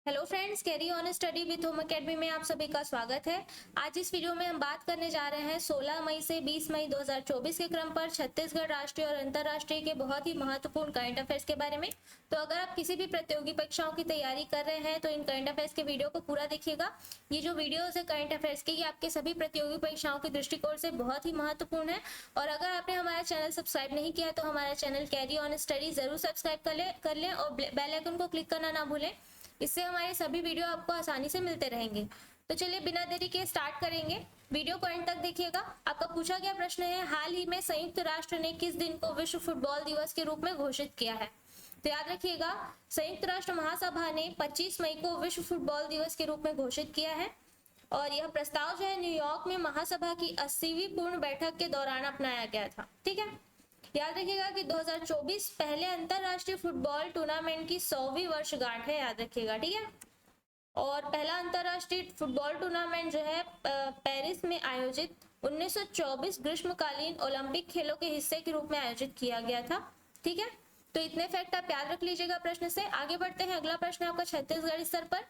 Hello friends, carry on study with home academy में आप सभी का स्वागत है। आज इस वीडियो में हम बात करने जा रहे हैं 16 मई से 20 मई 2024 के क्रम पर छत्तीसगढ़ राष्ट्रीय और अंतर्राष्ट्रीय के बहुत ही महत्वपूर्ण करंट अफेयर्स के बारे में। तो अगर आप किसी भी प्रतियोगी परीक्षाओं की तैयारी कर रहे हैं तो इन करंट अफेयर्स के वीडियो को पूरा देखिएगा। ये जो वीडियोज है करंट अफेयर्स के, ये आपके सभी प्रतियोगी परीक्षाओं के दृष्टिकोण से बहुत ही महत्वपूर्ण है। और अगर आपने हमारा चैनल सब्सक्राइब नहीं किया तो हमारा चैनल कैरी ऑन स्टडी जरूर सब्सक्राइब कर लें और बेल आइकन को क्लिक करना ना भूलें। इससे हमारे सभी वीडियो आपको आसानी से मिलते रहेंगे। तो चलिए बिना देरी के स्टार्ट करेंगे। वीडियो को एंड तक देखिएगा। आपका पूछा गया प्रश्न है, हाल ही में संयुक्त राष्ट्र ने किस दिन को विश्व फुटबॉल दिवस के रूप में घोषित किया है? तो याद रखिएगा, संयुक्त राष्ट्र महासभा ने 25 मई को विश्व फुटबॉल दिवस के रूप में घोषित किया है। और यह प्रस्ताव जो है न्यूयॉर्क में महासभा की 80वीं पूर्ण बैठक के दौरान अपनाया गया था। ठीक है, याद रखिएगा कि 2024 पहले अंतरराष्ट्रीय फुटबॉल टूर्नामेंट की 100वीं वर्षगांठ है, याद रखिएगा। ठीक है, और पहला अंतरराष्ट्रीय फुटबॉल टूर्नामेंट जो है पेरिस में आयोजित 1924 ग्रीष्मकालीन ओलंपिक खेलों के हिस्से के रूप में आयोजित किया गया था। ठीक है, तो इतने फैक्ट आप याद रख लीजिएगा प्रश्न से। आगे बढ़ते हैं, अगला प्रश्न है आपका छत्तीसगढ़ स्तर पर।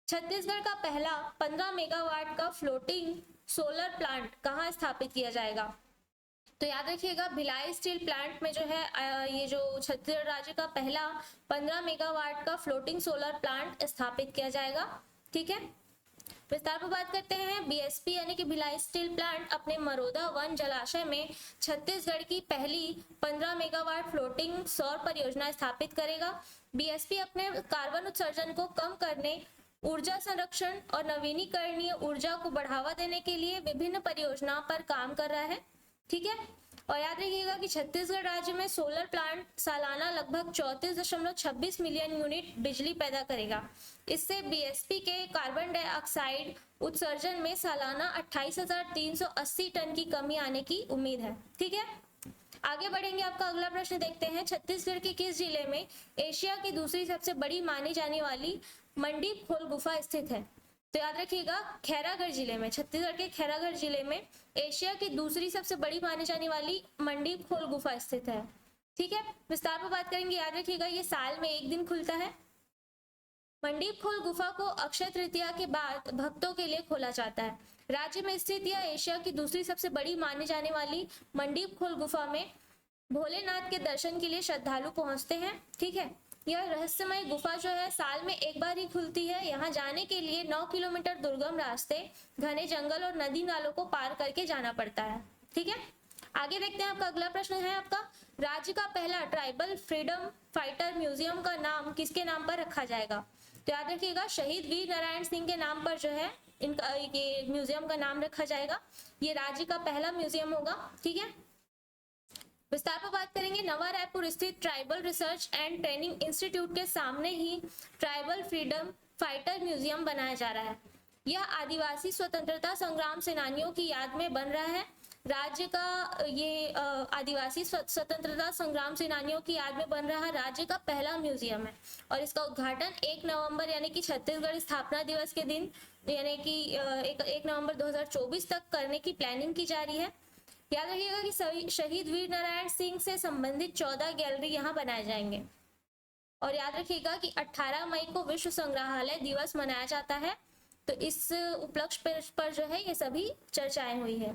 छत्तीसगढ़ का पहला 15 मेगावाट का फ्लोटिंग सोलर प्लांट कहाँ स्थापित किया जाएगा? तो याद रखिएगा, भिलाई स्टील प्लांट में जो है ये जो छत्तीसगढ़ राज्य का पहला 15 मेगावाट का फ्लोटिंग सोलर प्लांट स्थापित किया जाएगा। ठीक है, विस्तार पर बात करते हैं। बीएसपी यानी कि भिलाई स्टील प्लांट अपने मरोदा वन जलाशय में छत्तीसगढ़ की पहली 15 मेगावाट फ्लोटिंग सौर परियोजना स्थापित करेगा। बीएसपी अपने कार्बन उत्सर्जन को कम करने, ऊर्जा संरक्षण और नवीनीकरणीय ऊर्जा को बढ़ावा देने के लिए विभिन्न परियोजनाओं पर काम कर रहा है। ठीक है, और याद रखिएगा कि छत्तीसगढ़ राज्य में सोलर प्लांट सालाना लगभग 34.26 मिलियन यूनिट बिजली पैदा करेगा। इससे बीएसपी के कार्बन डाइऑक्साइड उत्सर्जन में सालाना 28,380 टन की कमी आने की उम्मीद है। ठीक है, आगे बढ़ेंगे। आपका अगला प्रश्न देखते हैं, छत्तीसगढ़ के किस जिले में एशिया की दूसरी सबसे बड़ी मानी जाने वाली मंडीप खोल गुफा स्थित है? तो याद रखिएगा, खैरागढ़ जिले में, छत्तीसगढ़ के खैरागढ़ जिले में एशिया की दूसरी सबसे बड़ी मानी जाने वाली मंडीप खोल गुफा स्थित है। ठीक है, विस्तार पर बात करेंगे। याद रखिएगा, ये साल में एक दिन खुलता है। मंडीप खोल गुफा को अक्षय तृतीया के बाद भक्तों के लिए खोला जाता है। राज्य में स्थित यह एशिया की दूसरी सबसे बड़ी मानी जाने वाली मंडीप खोल गुफा में भोलेनाथ के दर्शन के लिए श्रद्धालु पहुंचते हैं। ठीक है, यह रहस्यमय गुफा जो है साल में एक बार ही खुलती है। यहाँ जाने के लिए 9 किलोमीटर दुर्गम रास्ते, घने जंगल और नदी नालों को पार करके जाना पड़ता है। ठीक है, आगे देखते हैं। आपका अगला प्रश्न है, आपका राज्य का पहला ट्राइबल फ्रीडम फाइटर म्यूजियम का नाम किसके नाम पर रखा जाएगा? तो याद रखिएगा, शहीद वीर नारायण सिंह के नाम पर जो है इनका ये म्यूजियम का नाम रखा जाएगा। ये राज्य का पहला म्यूजियम होगा। ठीक है, विस्तार पर बात करेंगे। नवा रायपुर स्थित tribal research and training institute के सामने ही ट्राइबल फ्रीडम फाइटर म्यूजियम बनाया जा रहा है। यह आदिवासी स्वतंत्रता संग्राम सेनानियों की याद में बन रहा है। राज्य का ये आदिवासी स्वतंत्रता संग्राम सेनानियों की याद में बन रहा राज्य का पहला म्यूजियम है। और इसका उद्घाटन 1 नवंबर यानी कि छत्तीसगढ़ स्थापना दिवस के दिन यानी कि 1 नवंबर 2024 तक करने की प्लानिंग की जा रही है। याद रखिएगा कि शहीद वीर नारायण सिंह से संबंधित 14 गैलरी यहाँ बनाए जाएंगे। और याद रखिएगा कि 18 मई को विश्व संग्रहालय दिवस मनाया जाता है। तो इस उपलक्ष्य पर जो है ये सभी चर्चाएं हुई है।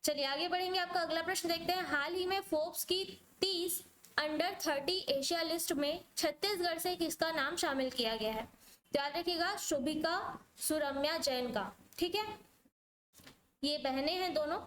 चलिए आगे बढ़ेंगे। आपका अगला प्रश्न देखते हैं। हाल ही में फोर्ब्स की 30 अंडर 30 एशिया लिस्ट में छत्तीसगढ़ से किसका नाम शामिल किया गया है? तो याद रखिएगा, शुभिका सुरम्या जैन का। ठीक है, ये बहनें हैं दोनों,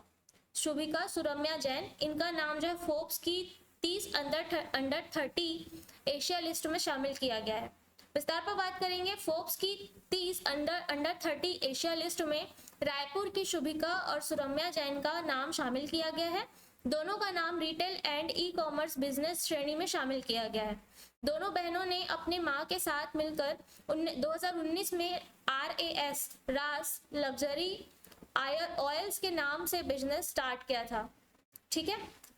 शुभिका सुरम्या जैन। इनका नाम जो है फोर्ब्स की 30 अंडर 30 एशिया लिस्ट में शामिल किया गया है। विस्तार पर बात करेंगे। फोर्ब्स की 30 अंडर 30 एशिया लिस्ट में रायपुर की शुभिका और सुरम्या जैन का नाम शामिल किया गया है। दोनों का नाम retail and e commerce business श्रेणी में शामिल किया गया है। दोनों बहनों ने अपने मां के साथ मिलकर 2019 में रास लग्जरी ऑयल्स के नाम से बिजनेस स्टार्ट किया था। ठीक है,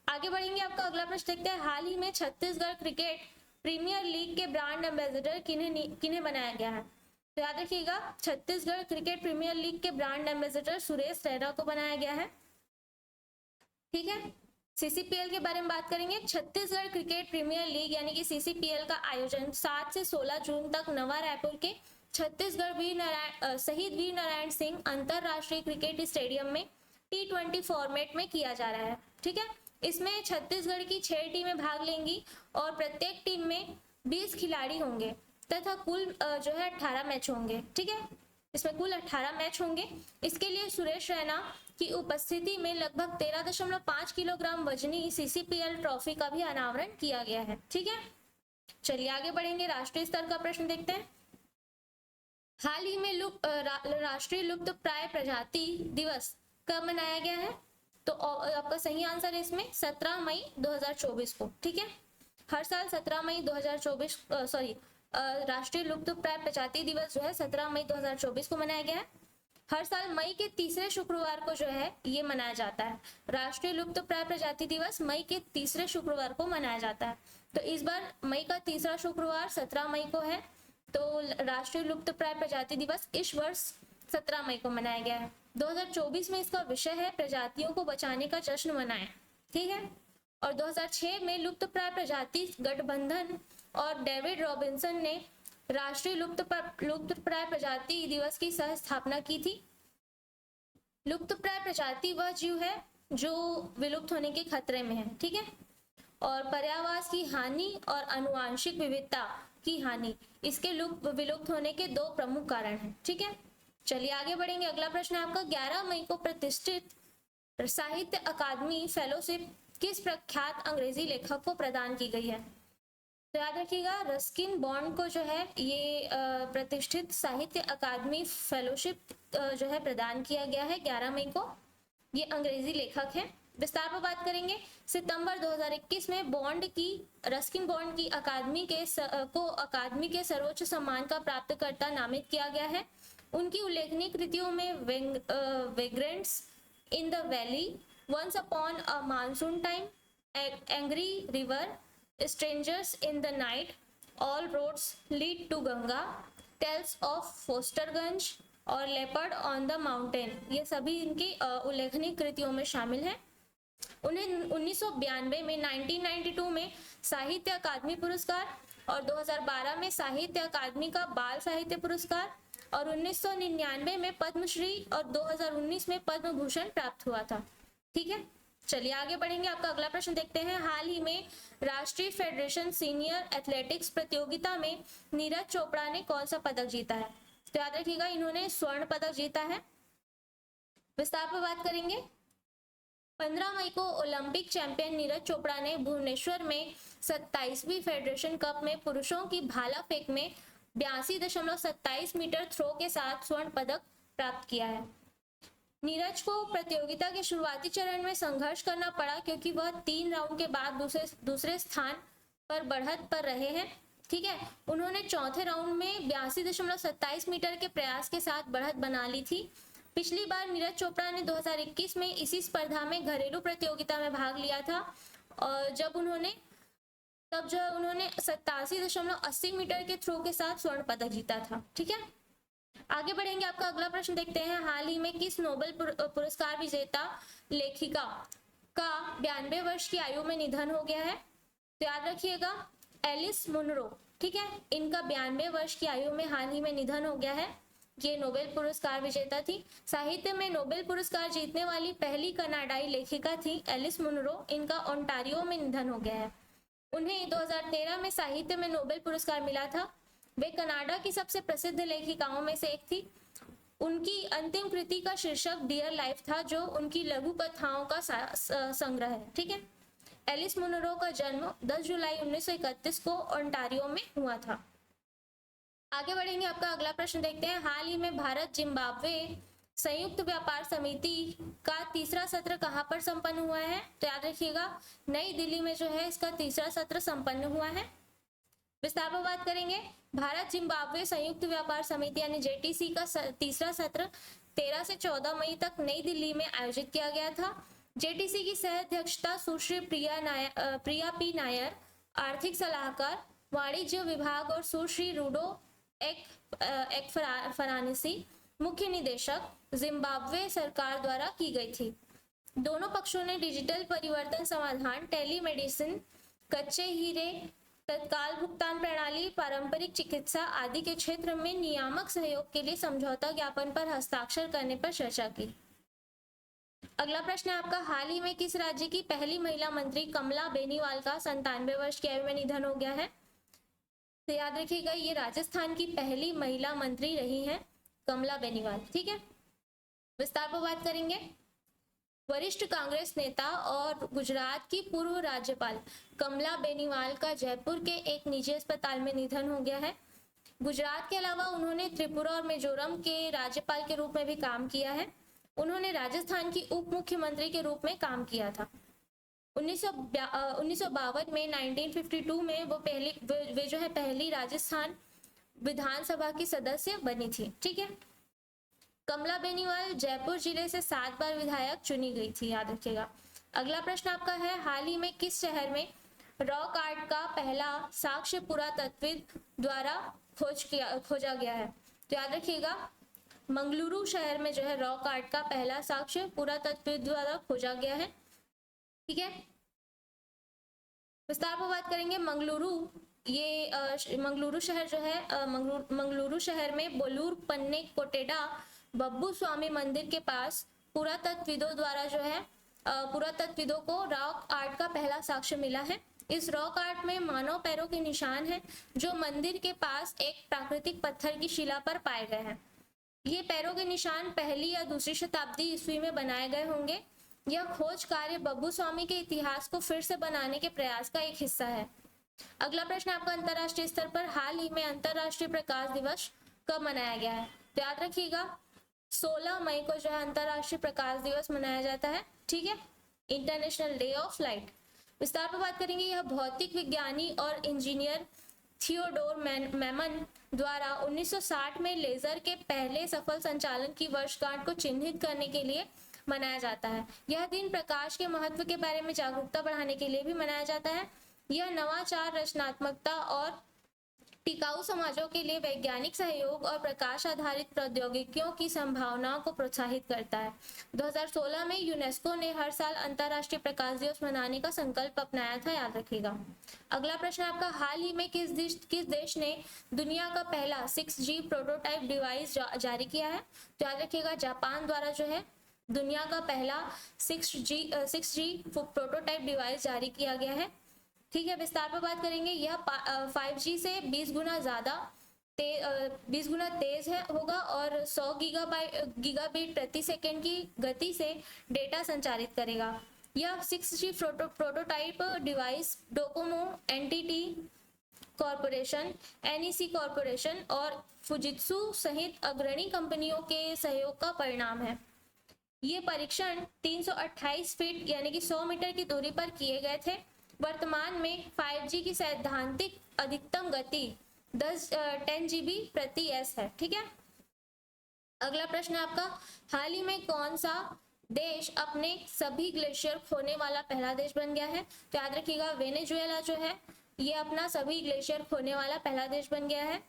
आगे बढ़ेंगे। आपका अगला प्रश्न देखते हैं। हाल ही में छत्तीसगढ़ क्रिकेट प्रीमियर लीग के ब्रांड एम्बेसडर किन्हें बनाया गया है? तो याद रखिएगा, छत्तीसगढ़ क्रिकेट प्रीमियर लीग के ब्रांड एम्बेसडर सुरेश रैना को बनाया गया है। ठीक है, सीसीपीएल के बारे में बात करेंगे। छत्तीसगढ़ क्रिकेट प्रीमियर लीग यानी कि सीसीपीएल का आयोजन 7 से 16 जून तक नवा रायपुर के छत्तीसगढ़ शहीद वीर नारायण सिंह अंतरराष्ट्रीय क्रिकेट स्टेडियम में T20 फॉर्मेट में किया जा रहा है। ठीक है, इसमें छत्तीसगढ़ की 6 टीमें भाग लेंगी और प्रत्येक टीम में 20 खिलाड़ी होंगे तथा कुल जो है 18 मैच होंगे। ठीक है, इसमें कुल 18 मैच होंगे। इसके लिए सुरेश रैना की उपस्थिति में लगभग 13.5 किलोग्राम वजनी सीसीपीएल ट्रॉफी का भी अनावरण किया गया है। ठीक है, चलिए आगे बढ़ेंगे। राष्ट्रीय स्तर का प्रश्न देखते हैं। हाल ही में राष्ट्रीय लुप्त प्राय प्रजाति दिवस कब मनाया गया है? तो आपका सही आंसर है इसमें 17 मई 2024 को। ठीक है, हर साल 17 मई 2024 राष्ट्रीय लुप्त प्राय प्रजाति दिवस जो है 17 मई 2024 को मनाया गया है। हर साल मई के तीसरे शुक्रवार को जो है ये मनाया जाता है। राष्ट्रीय लुप्त प्राय प्रजाति दिवस मई के तीसरे शुक्रवार को मनाया जाता है। तो इस बार मई का तीसरा शुक्रवार 17 मई को है, तो राष्ट्रीय लुप्त प्राय प्रजाति दिवस इस वर्ष 17 मई को मनाया गया है। 2024 में इसका विषय है प्रजातियों को बचाने का जश्न मनाएं। ठीक है, और 2006 में लुप्त प्राय प्रजाति गठबंधन और डेविड रॉबिन्सन ने राष्ट्रीय लुप्त प्राय प्रजाति दिवस की सह स्थापना की थी। लुप्त प्राय प्रजाति वह जीव है जो विलुप्त होने के खतरे में है। ठीक है, और पर्यावास की हानि और आनुवांशिक विविधता की हानि इसके विलुप्त होने के 2 प्रमुख कारण हैं। ठीक है, चलिए आगे बढ़ेंगे। अगला प्रश्न है आपका 11 मई को प्रतिष्ठित साहित्य अकादमी फेलोशिप किस प्रख्यात अंग्रेजी लेखक को प्रदान की गई है? तो याद रखिएगा रस्किन बॉन्ड को जो है ये प्रतिष्ठित साहित्य अकादमी फेलोशिप जो है प्रदान किया गया है 11 मई को। ये अंग्रेजी लेखक है। विस्तार पर बात करेंगे। सितंबर 2021 में रस्किन बॉन्ड की अकादमी के सर्वोच्च सम्मान का प्राप्तकर्ता नामित किया गया है। उनकी उल्लेखनीय कृतियों में vagrants in the valley, once upon a monsoon time, angry river, strangers in the night, all roads lead to Ganga, tales of Fosterganj और लेपर्ड ऑन द माउंटेन, ये सभी इनकी उल्लेखनीय कृतियों में शामिल हैं। उन्हें 1992 में 1992 में साहित्य अकादमी पुरस्कार और 2012 में साहित्य अकादमी का बाल साहित्य पुरस्कार और 1999 में पद्मश्री और 2019 में पद्म भूषण प्राप्त हुआ था। ठीक है, चलिए आगे बढ़ेंगे। आपका अगला प्रश्न देखते हैं। हाल ही में राष्ट्रीय फेडरेशन सीनियर एथलेटिक्स प्रतियोगिता में नीरज चोपड़ा ने कौन सा पदक जीता है? तो याद रखिएगा इन्होंने स्वर्ण पदक जीता है। विस्तार पर बात करेंगे। 15 मई को ओलंपिक चैंपियन नीरज चोपड़ा ने भुवनेश्वर में 27वीं फेडरेशन कप में पुरुषों की भाला फेंक में 82.27 मीटर थ्रो के साथ स्वर्ण पदक प्राप्त किया है। नीरज को प्रतियोगिता के शुरुआती चरण में संघर्ष करना पड़ा क्योंकि वह 3 राउंड के बाद दूसरे स्थान पर बढ़त पर रहे हैं। ठीक है, उन्होंने चौथे राउंड में 82.27 मीटर के प्रयास के साथ बढ़त बना ली थी। पिछली बार नीरज चोपड़ा ने 2021 में इसी स्पर्धा में घरेलू प्रतियोगिता में भाग लिया था और जब उन्होंने 87.80 मीटर के थ्रो के साथ स्वर्ण पदक जीता था। ठीक है, आगे बढ़ेंगे। आपका अगला प्रश्न देखते हैं। हाल ही में किस नोबेल पुरस्कार विजेता लेखिका का 92 वर्ष की आयु में निधन हो गया है? तो याद रखिएगा एलिस मुनरो। ठीक है, इनका 92 वर्ष की आयु में हाल ही में निधन हो गया है। ये नोबेल पुरस्कार विजेता थी। साहित्य में नोबेल पुरस्कार जीतने वाली पहली कनाडाई लेखिका थी एलिस मुनरो। इनका ओंटारियो में निधन हो गया है। उन्हें 2013 में साहित्य में नोबेल पुरस्कार मिला था। वे कनाडा की सबसे प्रसिद्ध लेखिकाओं में से एक थी। उनकी अंतिम कृति का शीर्षक डियर लाइफ था, जो उनकी लघु कथाओं का संग्रह है। ठीक है, एलिस मुनरो का जन्म 10 जुलाई 1931 को ओंटारियो में हुआ था। आगे बढ़ेंगे। आपका अगला प्रश्न देखते हैं। हाल ही में भारत जिम्बाब्वे संयुक्त व्यापार समिति का तीसरा सत्र कहां पर संपन्न हुआ है? तो याद रखिएगा नई दिल्ली में जो है इसका तीसरा सत्र संपन्न हुआ है। विस्तार पर बात करेंगे। भारत जिम्बाब्वे संयुक्त व्यापार समिति यानी जेटीसी का तीसरा सत्र 13 से 14 मई तक नई दिल्ली में आयोजित किया गया था। जेटीसी की सह अध्यक्षता सुश्री प्रिया पी नायर, आर्थिक सलाहकार वाणिज्य विभाग, और सुश्री रूडो एक फरानिसी, मुख्य निदेशक, जिम्बाब्वे सरकार द्वारा की गई थी। दोनों पक्षों ने डिजिटल परिवर्तन समाधान, टेलीमेडिसिन, कच्चे हीरे, तत्काल भुगतान प्रणाली, पारंपरिक चिकित्सा आदि के क्षेत्र में नियामक सहयोग के लिए समझौता ज्ञापन पर हस्ताक्षर करने पर चर्चा की। अगला प्रश्न है आपका, हाल ही में किस राज्य की पहली महिला मंत्री कमला बेनीवाल का 97 वर्ष की आयु में निधन हो गया है? तो याद रखिएगा, ये राजस्थान की पहली महिला मंत्री रही हैं कमला बेनीवाल। ठीक है, विस्तार पर बात करेंगे। वरिष्ठ कांग्रेस नेता और गुजरात की पूर्व राज्यपाल कमला बेनीवाल का जयपुर के एक निजी अस्पताल में निधन हो गया है। गुजरात के अलावा उन्होंने त्रिपुरा और मिजोरम के राज्यपाल के रूप में भी काम किया है। उन्होंने राजस्थान की उप मुख्यमंत्री के रूप में काम किया था। 1952 में 1952 में वे जो है पहली राजस्थान विधानसभा की सदस्य बनी थी। ठीक है, कमला बेनीवाल जयपुर जिले से 7 बार विधायक चुनी गई थी, याद रखिएगा। अगला प्रश्न आपका है, हाल ही में किस शहर में रॉक आर्ट का पहला साक्ष्य पुरातत्वविद द्वारा खोजा गया है? तो याद रखिएगा, मंगलुरु शहर में जो है रॉक आर्ट का पहला साक्ष्य पुरातत्वविद द्वारा खोजा गया है। ठीक है, विस्तार पर बात करेंगे। मंगलुरु शहर जो है मंगलुरु शहर में बोलूर पन्ने कोटेडा बब्बू स्वामी मंदिर के पास पुरातत्वविदों को रॉक आर्ट का पहला साक्ष्य मिला है। इस रॉक आर्ट में मानव पैरों के निशान हैं जो मंदिर के पास एक प्राकृतिक पत्थर की शिला पर पाए गए हैं। ये पैरों के निशान पहली या दूसरी शताब्दी ईस्वी में बनाए गए होंगे। यह खोज कार्य बब्बू स्वामी के इतिहास को फिर से बनाने के प्रयास का एक हिस्सा है। अगला प्रश्न आपका, अंतरराष्ट्रीय स्तर पर हाल ही में अंतरराष्ट्रीय प्रकाश दिवस कब मनाया गया है? तो याद रखिएगा, 16 मई को जो है अंतरराष्ट्रीय प्रकाश दिवस मनाया जाता है। ठीक है, इंटरनेशनल डे ऑफ लाइट। विस्तार पर बात करेंगे। यह भौतिक विज्ञानी और इंजीनियर थियोडोर मैमन द्वारा 1960 में लेजर के पहले सफल संचालन की वर्षगांठ को चिन्हित करने के लिए मनाया जाता है। यह दिन प्रकाश के महत्व के बारे में जागरूकता बढ़ाने के लिए भी मनाया जाता है। यह नवाचार, रचनात्मकता और टिकाऊ समाजों के लिए वैज्ञानिक सहयोग और प्रकाश आधारित प्रौद्योगिकियों की संभावनाओं को प्रोत्साहित करता है। 2016 में यूनेस्को ने हर साल अंतरराष्ट्रीय प्रकाश दिवस मनाने का संकल्प अपनाया था, याद रखिएगा। अगला प्रश्न आपका, हाल ही में किस देश ने दुनिया का पहला 6G प्रोटोटाइप डिवाइस जारी किया है? तो याद रखिएगा, जापान द्वारा जो है दुनिया का पहला 6G प्रोटोटाइप डिवाइस जारी किया गया है। ठीक है, विस्तार पर बात करेंगे। यह 5G से 20 गुना तेज होगा और 100 गीगाबिट प्रति सेकंड की गति से डेटा संचारित करेगा। यह 6G prototype device Docomo, NTT corporation, NEC corporation और फुजित्सु सहित अग्रणी कंपनियों के सहयोग का परिणाम है। ये परीक्षण 328 फीट यानी कि 100 मीटर की दूरी पर किए गए थे। वर्तमान में 5G की सैद्धांतिक अधिकतम गति 10 GB प्रति S है। ठीक है, अगला प्रश्न आपका, हाल ही में कौन सा देश अपने सभी ग्लेशियर खोने वाला पहला देश बन गया है? तो याद रखिएगा, वेनेजुएला जो है ये अपना सभी ग्लेशियर खोने वाला पहला देश बन गया है।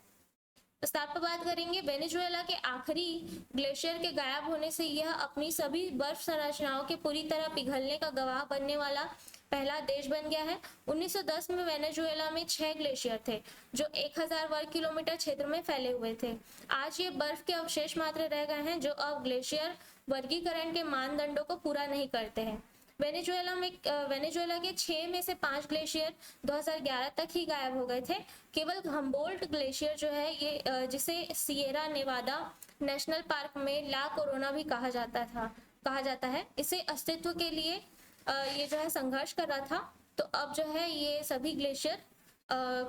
विस्तार पर बात करेंगे। वेनेजुएला के आखिरी ग्लेशियर के गायब होने से यह अपनी सभी बर्फ संरचनाओं के पूरी तरह पिघलने का गवाह बनने वाला पहला देश बन गया है। 1910 में वेनेजुएला में 6 ग्लेशियर थे जो 1000 वर्ग किलोमीटर क्षेत्र में फैले हुए थे। आज ये बर्फ के अवशेष मात्र रह गए हैं जो अब ग्लेशियर वर्गीकरण के मानदंडों को पूरा नहीं करते हैं। वेनेजुएला के 6 में से 5 ग्लेशियर 2011 तक ही गायब हो गए थे। केवल हम्बोल्ट ग्लेशियर जो है ये जिसे सिएरा नेवादा नेशनल पार्क में ला कोरोना भी कहा जाता है, इसे अस्तित्व के लिए ये जो है संघर्ष कर रहा था। तो अब जो है ये सभी ग्लेशियर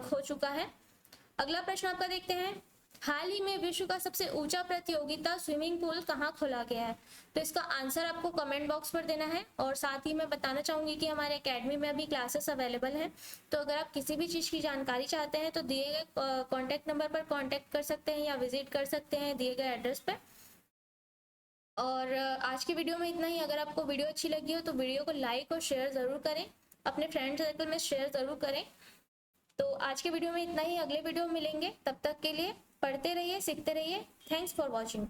खो चुका है। अगला प्रश्न आपका देखते हैं, हाल ही में विश्व का सबसे ऊंचा प्रतियोगिता स्विमिंग पूल कहाँ खोला गया है? तो इसका आंसर आपको कमेंट बॉक्स पर देना है। और साथ ही मैं बताना चाहूंगी कि हमारे एकेडमी में अभी क्लासेस अवेलेबल हैं, तो अगर आप किसी भी चीज़ की जानकारी चाहते हैं तो दिए गए कॉन्टैक्ट नंबर पर कॉन्टैक्ट कर सकते हैं या विजिट कर सकते हैं दिए गए एड्रेस पर। और आज की वीडियो में इतना ही। अगर आपको वीडियो अच्छी लगी हो तो वीडियो को लाइक और शेयर ज़रूर करें, अपने फ्रेंड सर्कल में शेयर ज़रूर करें। तो आज के वीडियो में इतना ही, अगले वीडियो में मिलेंगे। तब तक के लिए पढ़ते रहिए, सीखते रहिए। Thanks for watching.